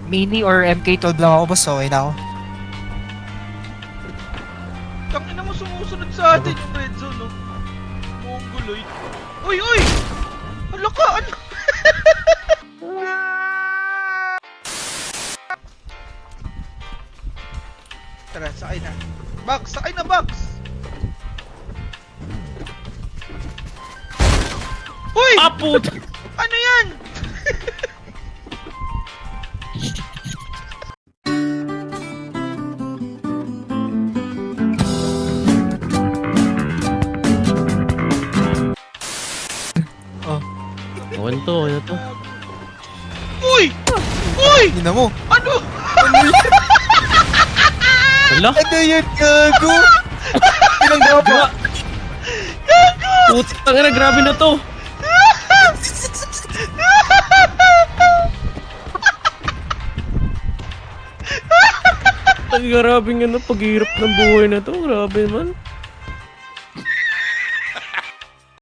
Mini or MK12 lang ako, boss. Okay na ako. Tangina mo sumusunod sa atin yung red zone, no? Mongoloid. Uy, uy! Hala ka, ano? Tara, sakay na. Box, sakay na, box! Uy! Ah, puta! Ano yan? Oh, Okay na to, okay na to. Uy! Uy! yun na mo. Ano? Hala? Ano yun, gago? Pinanggawa pa. Putang ina, grabe na to! Ang grabe nga na paghihirap ng buhay na to, grabe naman.